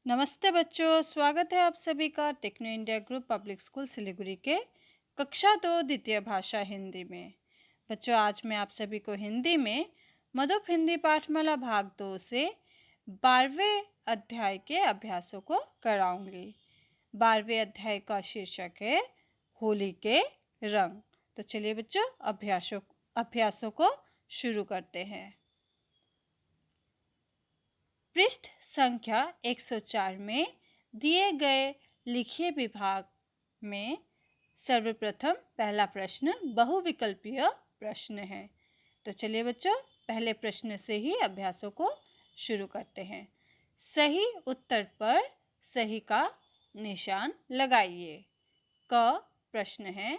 नमस्ते बच्चों, स्वागत है आप सभी का techno India group public school Siliguri के कक्षा 2 द्वितीय भाषा हिंदी में। बच्चों, आज मैं आप सभी को हिंदी में मधुप हिंदी पाठमाला भाग 2 से 12वें अध्याय के अभ्यासों को कराऊंगी। 12वें अध्याय का शीर्षक है होली के रंग। तो चलिए बच्चों, अभ्यासों को शुरू करते हैं। पृष्ठ संख्या 104 में दिए गए लिखिए विभाग में सर्वप्रथम पहला प्रश्न बहुविकल्पीय प्रश्न है। तो चलिए बच्चों, पहले प्रश्न से ही अभ्यासों को शुरू करते हैं। सही उत्तर पर सही का निशान लगाइए। क प्रश्न है,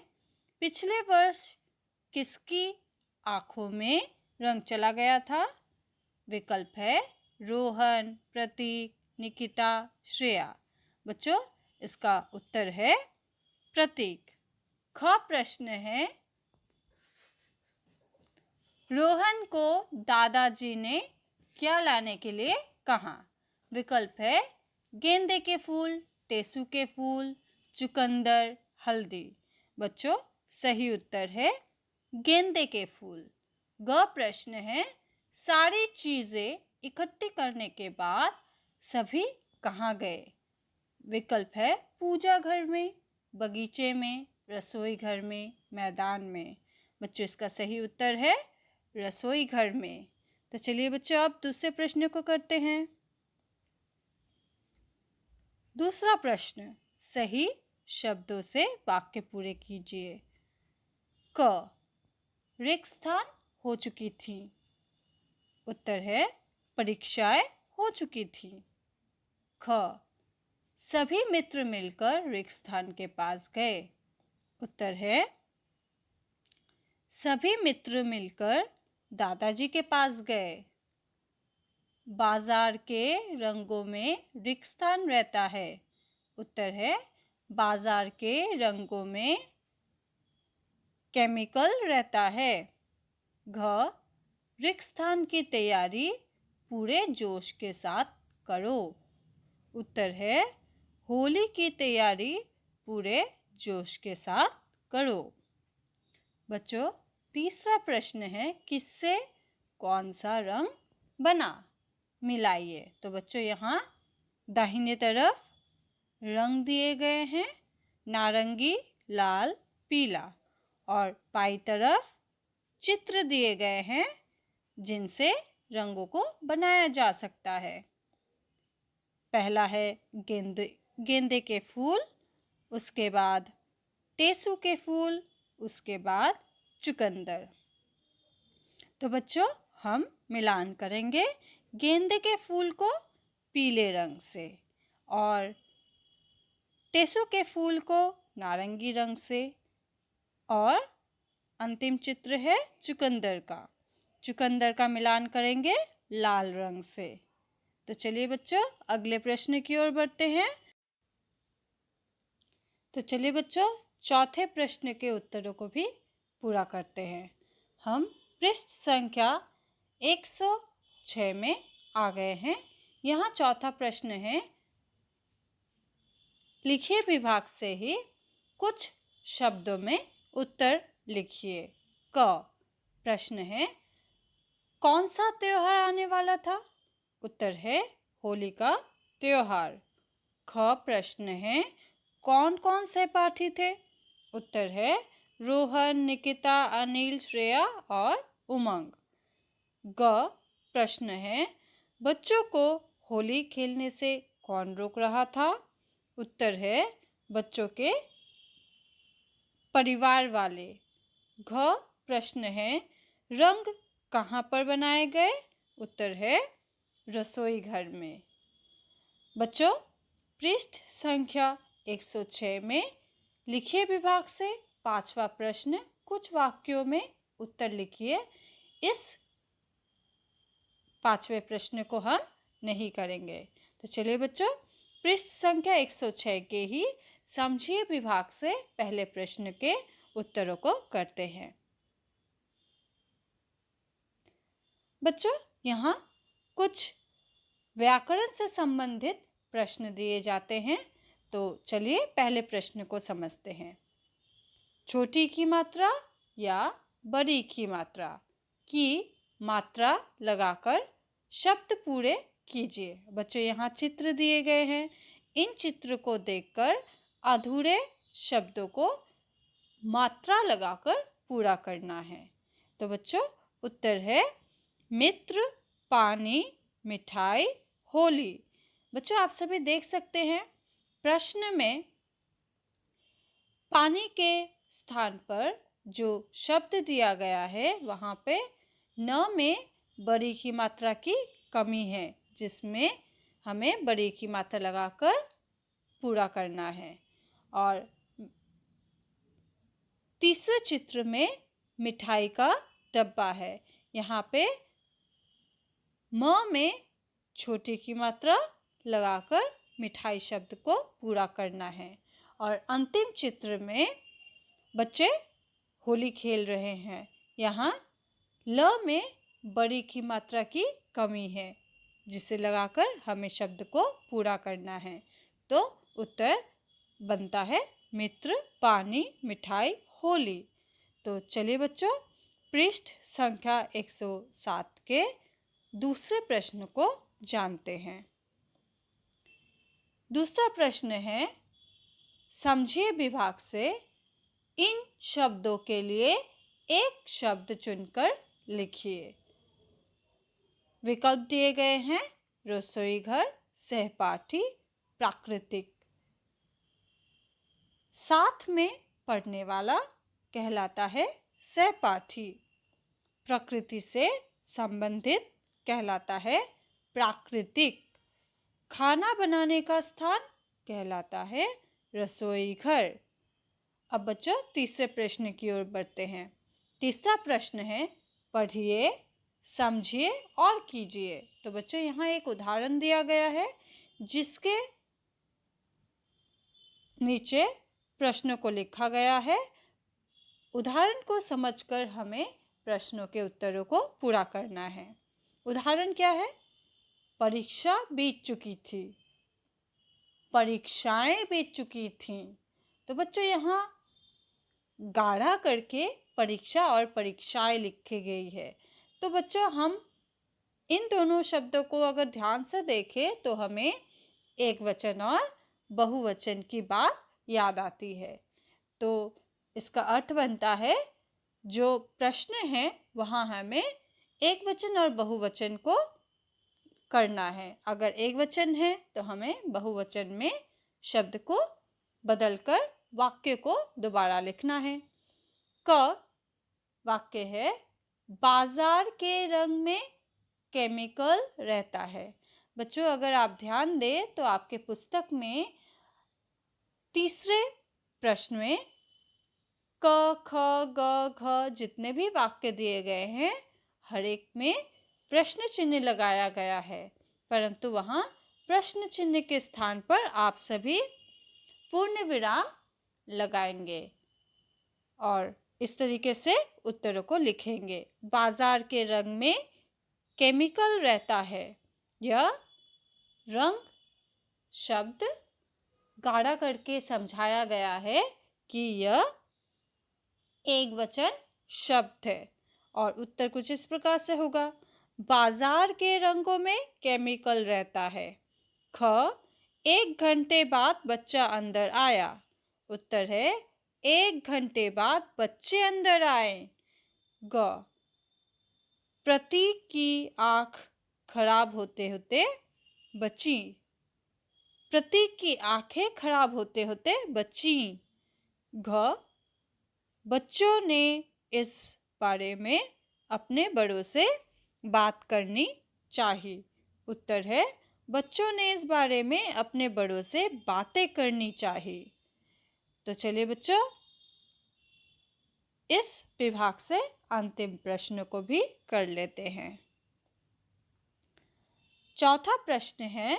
पिछले वर्ष किसकी आंखों में रंग चला गया था? विकल्प है रोहन, प्रतीक, निकिता, श्रेया। बच्चों, इसका उत्तर है प्रतीक। ख प्रश्न है, रोहन को दादाजी ने क्या लाने के लिए कहा? विकल्प है गेंदे के फूल, टेसू के फूल, चुकंदर, हल्दी। बच्चों, सही उत्तर है गेंदे के फूल। ग प्रश्न है, सारी चीजें इकट्ठी करने के बाद सभी कहाँ गए? विकल्प है पूजा घर में, बगीचे में, रसोई घर में, मैदान में। बच्चों, इसका सही उत्तर है रसोई घर में। तो चलिए बच्चों, अब दूसरे प्रश्न को करते हैं। दूसरा प्रश्न, सही शब्दों से वाक्य पूरे कीजिए। क रिक्त स्थान हो चुकी थी। उत्तर है परीक्षाएं हो चुकी थी। ख सभी मित्र मिलकर रिक्त स्थान के पास गए। उत्तर है सभी मित्र मिलकर दादाजी के पास गए। बाजार के रंगों में रिक्त स्थान रहता है। उत्तर है बाजार के रंगों में केमिकल रहता है। घ रिक्त स्थान की तैयारी पूरे जोश के साथ करो। उत्तर है होली की तैयारी पूरे जोश के साथ करो। बच्चों, तीसरा प्रश्न है, किससे कौन सा रंग बना? मिलाइए। तो बच्चों, यहाँ दाहिने तरफ रंग दिए गए हैं, नारंगी, लाल, पीला, और बाईं तरफ चित्र दिए गए हैं जिनसे रंगों को बनाया जा सकता है। पहला है गेंदे के फूल, उसके बाद टेसू के फूल, उसके बाद चुकंदर। तो बच्चों, हम मिलान करेंगे गेंदे के फूल को पीले रंग से और टेसू के फूल को नारंगी रंग से, और अंतिम चित्र है चुकंदर का। चुकंदर का मिलान करेंगे लाल रंग से। तो चलिए बच्चों, अगले प्रश्न की ओर बढ़ते हैं। तो चलिए बच्चों, चौथे प्रश्न के उत्तरों को भी पूरा करते हैं। हम पृष्ठ संख्या 106 में आ गए हैं। यहाँ चौथा प्रश्न है, लिखिए विभाग से ही कुछ शब्दों में उत्तर लिखिए। क प्रश्न है, कौन सा त्योहार आने वाला था? उत्तर है होली का त्योहार। ख प्रश्न है, कौन कौन सहपाठी थे? उत्तर है रोहन, निकिता, अनिल, श्रेया और उमंग। ग प्रश्न है, बच्चों को होली खेलने से कौन रोक रहा था? उत्तर है बच्चों के परिवार वाले। घ प्रश्न है, रंग कहाँ पर बनाए गए? उत्तर है रसोई घर में। बच्चों, पृष्ठ संख्या 106 में लिखिए विभाग से पांचवा प्रश्न, कुछ वाक्यों में उत्तर लिखिए। इस पांचवें प्रश्न को हम नहीं करेंगे। तो चलिए बच्चों, पृष्ठ संख्या 106 के ही समझिए विभाग से पहले प्रश्न के उत्तरों को करते हैं। बच्चों, यहाँ कुछ व्याकरण से संबंधित प्रश्न दिए जाते हैं। तो चलिए पहले प्रश्न को समझते हैं। छोटी की मात्रा या बड़ी की मात्रा की मात्रा लगाकर शब्द पूरे कीजिए। बच्चों यहाँ चित्र दिए गए हैं, इन चित्र को देखकर अधूरे शब्दों को मात्रा लगाकर पूरा करना है। तो बच्चों उत्तर है मित्र, पानी, मिठाई, होली। बच्चों आप सभी देख सकते हैं प्रश्न में पानी के स्थान पर जो शब्द दिया गया है वहाँ पे न में बड़ी की मात्रा की कमी है, जिसमें हमें बड़ी की मात्रा लगाकर पूरा करना है। और तीसरे चित्र में मिठाई का डब्बा है, यहाँ पे म में छोटी की मात्रा लगाकर मिठाई शब्द को पूरा करना है। और अंतिम चित्र में बच्चे होली खेल रहे हैं, यहाँ ल में बड़ी की मात्रा की कमी है, जिसे लगाकर हमें शब्द को पूरा करना है। तो उत्तर बनता है मित्र, पानी, मिठाई, होली। तो चलिए बच्चों पृष्ठ संख्या 107 के दूसरे प्रश्न को जानते हैं। दूसरा प्रश्न है समझिए विभाग से इन शब्दों के लिए एक शब्द चुनकर लिखिए। विकल्प दिए गए हैं रसोई घर, सहपाठी, प्राकृतिक। साथ में पढ़ने वाला कहलाता है सहपाठी। प्रकृति से संबंधित कहलाता है प्राकृतिक। खाना बनाने का स्थान कहलाता है रसोई घर। अब बच्चों तीसरे प्रश्न की ओर बढ़ते हैं। तीसरा प्रश्न है पढ़िए, समझिए और कीजिए। तो बच्चों यहाँ एक उदाहरण दिया गया है जिसके नीचे प्रश्नों को लिखा गया है। उदाहरण को समझकर हमें प्रश्नों के उत्तरों को पूरा करना है। उदाहरण क्या है? परीक्षा बीत चुकी थी, परीक्षाएं बीत चुकी थीं। तो बच्चों यहाँ गाढ़ा करके परीक्षा और परीक्षाएं लिखी गई है। तो बच्चों हम इन दोनों शब्दों को अगर ध्यान से देखें तो हमें एक वचन और बहुवचन की बात याद आती है। तो इसका अर्थ बनता है जो प्रश्न है वहाँ हमें एक वचन और बहुवचन को करना है। अगर एक वचन है तो हमें बहुवचन में शब्द को बदलकर वाक्य को दोबारा लिखना है। क वाक्य है बाजार के रंग में केमिकल रहता है। बच्चों अगर आप ध्यान दें तो आपके पुस्तक में तीसरे प्रश्न में क, ख, ग, घ जितने भी वाक्य दिए गए हैं हर एक में प्रश्न चिन्ह लगाया गया है, परंतु वहाँ प्रश्न चिन्ह के स्थान पर आप सभी पूर्ण विराम लगाएंगे और इस तरीके से उत्तरों को लिखेंगे। बाजार के रंग में केमिकल रहता है। यह रंग शब्द गाढ़ा करके समझाया गया है कि यह एक वचन शब्द है और उत्तर कुछ इस प्रकार से होगा। बाजार के रंगों में केमिकल रहता है। ख 1 घंटे बाद बच्चा अंदर आया। उत्तर है 1 घंटे बाद बच्चे अंदर आए। ग प्रतीक की आँख खराब होते होते बची। प्रतीक की आंखें खराब होते होते बची। घ बच्चों ने इस बारे में अपने बड़ों से बात करनी चाहिए। उत्तर है बच्चों ने इस बारे में अपने बड़ों से बातें करनी चाहिए। तो चलिए बच्चों इस विभाग से अंतिम प्रश्न को भी कर लेते हैं। चौथा प्रश्न है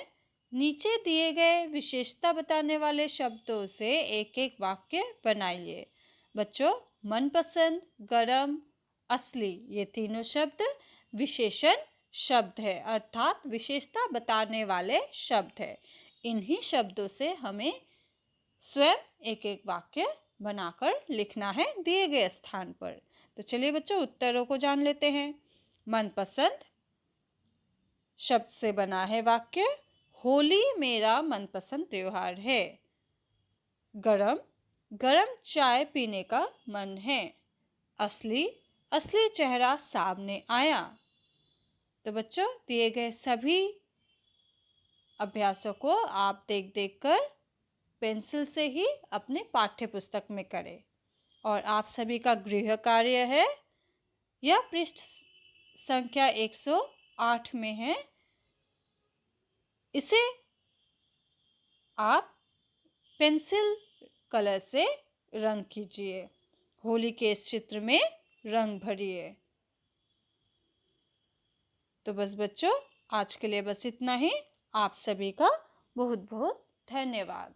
नीचे दिए गए विशेषता बताने वाले शब्दों से एक एक वाक्य बनाइए। बच्चों मनपसंद, गरम, असली ये तीनों शब्द विशेषण शब्द है, अर्थात विशेषता बताने वाले शब्द है। इन्हीं शब्दों से हमें स्वयं एक एक वाक्य बनाकर लिखना है दिए गए स्थान पर। तो चलिए बच्चों उत्तरों को जान लेते हैं। मनपसंद शब्द से बना है वाक्य, होली मेरा मनपसंद त्योहार है। गरम, गरम चाय पीने का मन है। असली, असली चेहरा सामने आया। तो बच्चों दिए गए सभी अभ्यासों को आप देख देख कर पेंसिल से ही अपने पाठ्य पुस्तक में करें। और आप सभी का गृह कार्य है, यह पृष्ठ संख्या 108 में है। इसे आप पेंसिल कलर से रंग कीजिए। होली के इस चित्र में रंग भरिए। तो बस बच्चों आज के लिए बस इतना ही। आप सभी का बहुत बहुत धन्यवाद।